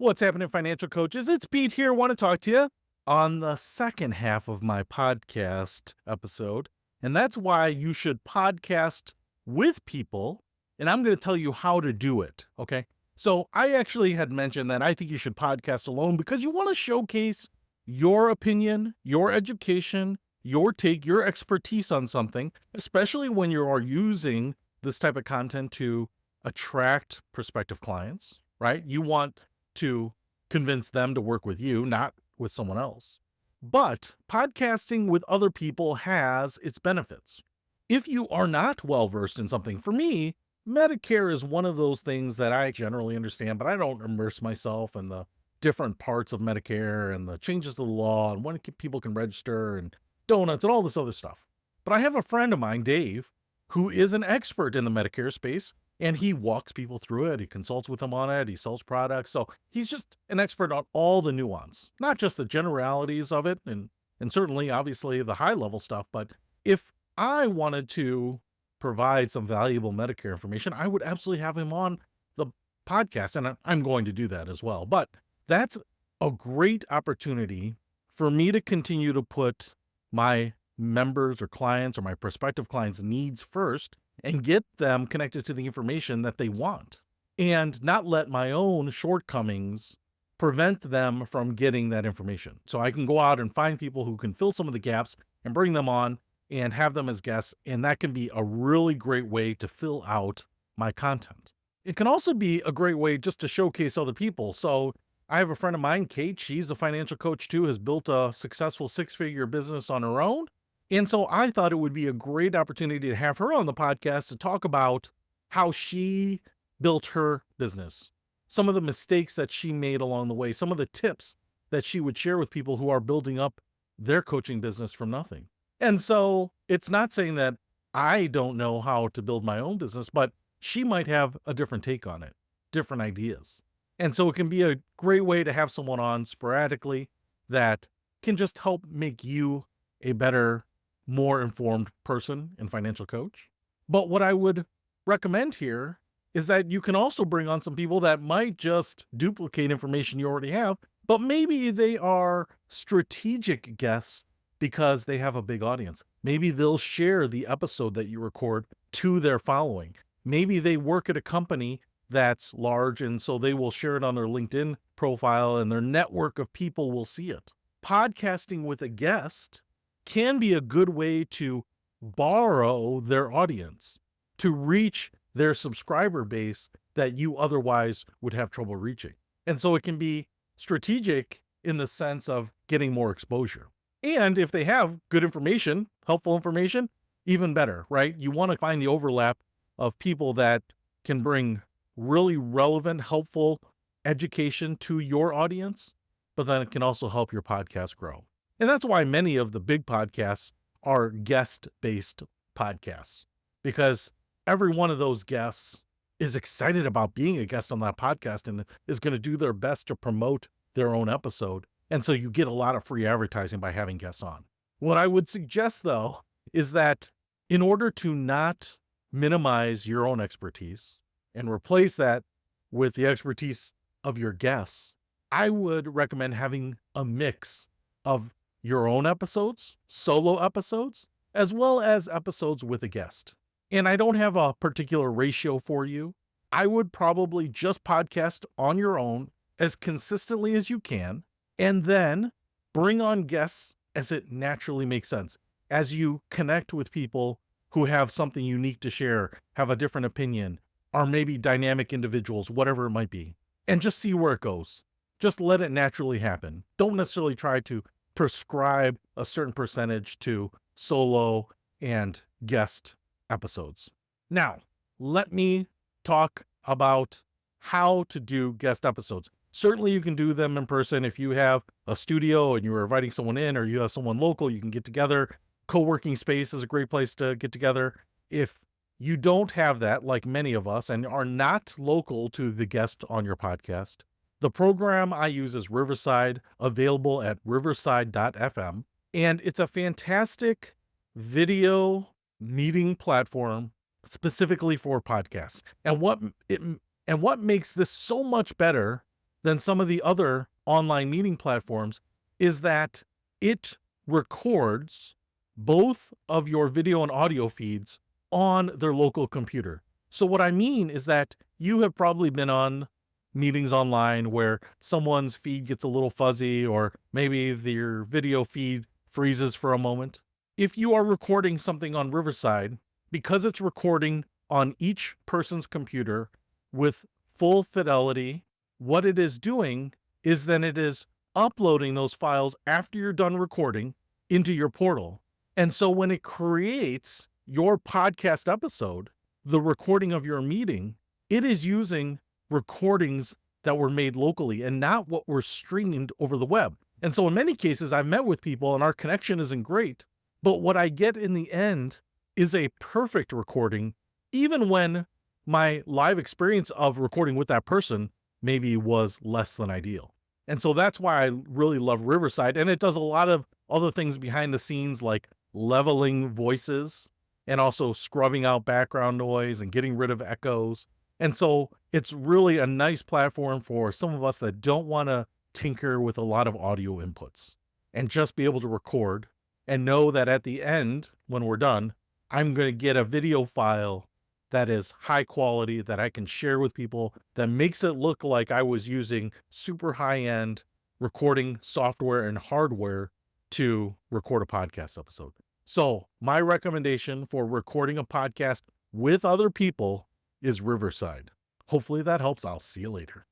What's happening, financial coaches? It's Pete here. Want to talk to you on the second half of my podcast episode. And that's why you should podcast with people. And I'm going to tell you how to do it. Okay. So I actually had mentioned that I think you should podcast alone because you want to showcase your opinion, your education, your take, your expertise on something, especially when you are using this type of content to attract prospective clients, right? You want to convince them to work with you, not with someone else. But podcasting with other people has its benefits. If you are not well versed in something, for me, Medicare is one of those things that I generally understand, but I don't immerse myself in the different parts of Medicare and the changes to the law and when people can register and donuts and all this other stuff. But I have a friend of mine, Dave, who is an expert in the Medicare space, and he walks people through it. He consults with them on it. He sells products. So he's just an expert on all the nuance, not just the generalities of it, and certainly, obviously, the high level stuff. But if I wanted to provide some valuable Medicare information, I would absolutely have him on the podcast, and I'm going to do that as well. But that's a great opportunity for me to continue to put my members or clients or my prospective clients' needs first and get them connected to the information that they want and not let my own shortcomings prevent them from getting that information. So I can go out and find people who can fill some of the gaps and bring them on and have them as guests. And that can be a really great way to fill out my content. It can also be a great way just to showcase other people. So I have a friend of mine, Kate. She's a financial coach too, has built a successful six-figure business on her own. And so I thought it would be a great opportunity to have her on the podcast to talk about how she built her business, some of the mistakes that she made along the way, some of the tips that she would share with people who are building up their coaching business from nothing. And so it's not saying that I don't know how to build my own business, but she might have a different take on it, different ideas. And so it can be a great way to have someone on sporadically that can just help make you a better, more informed person and financial coach. But what I would recommend here is that you can also bring on some people that might just duplicate information you already have, but maybe they are strategic guests because they have a big audience. Maybe they'll share the episode that you record to their following. Maybe they work at a company that's large, and so they will share it on their LinkedIn profile and their network of people will see it. Podcasting with a guest can be a good way to borrow their audience, to reach their subscriber base that you otherwise would have trouble reaching. And so it can be strategic in the sense of getting more exposure. And if they have good information, helpful information, even better, right? You want to find the overlap of people that can bring really relevant, helpful education to your audience, but then it can also help your podcast grow. And that's why many of the big podcasts are guest-based podcasts, because every one of those guests is excited about being a guest on that podcast and is going to do their best to promote their own episode. And so you get a lot of free advertising by having guests on. What I would suggest, though, is that in order to not minimize your own expertise and replace that with the expertise of your guests, I would recommend having a mix of your own episodes, solo episodes, as well as episodes with a guest. And I don't have a particular ratio for you. I would probably just podcast on your own as consistently as you can, and then bring on guests as it naturally makes sense. As you connect with people who have something unique to share, have a different opinion, or maybe dynamic individuals, whatever it might be, and just see where it goes. Just let it naturally happen. Don't necessarily try to prescribe a certain percentage to solo and guest episodes. Now, let me talk about how to do guest episodes. Certainly you can do them in person. If you have a studio and you're inviting someone in, or you have someone local, you can get together. Co-working space is a great place to get together. If you don't have that, like many of us, and are not local to the guest on your podcast, the program I use is Riverside, available at riverside.fm. And it's a fantastic video meeting platform specifically for podcasts. And what makes this so much better than some of the other online meeting platforms is that it records both of your video and audio feeds on their local computer. So what I mean is that you have probably been on meetings online where someone's feed gets a little fuzzy, or maybe their video feed freezes for a moment. If you are recording something on Riverside, because it's recording on each person's computer with full fidelity, what it is doing is then it is uploading those files after you're done recording into your portal. And so when it creates your podcast episode, the recording of your meeting, it is using recordings that were made locally and not what were streamed over the web. And so in many cases, I've met with people and our connection isn't great, but what I get in the end is a perfect recording, even when my live experience of recording with that person maybe was less than ideal. And so that's why I really love Riverside. And it does a lot of other things behind the scenes, like leveling voices and also scrubbing out background noise and getting rid of echoes. And so it's really a nice platform for some of us that don't want to tinker with a lot of audio inputs and just be able to record and know that at the end, when we're done, I'm going to get a video file that is high quality that I can share with people, that makes it look like I was using super high-end recording software and hardware to record a podcast episode. So my recommendation for recording a podcast with other people is Riverside. Hopefully that helps. I'll see you later.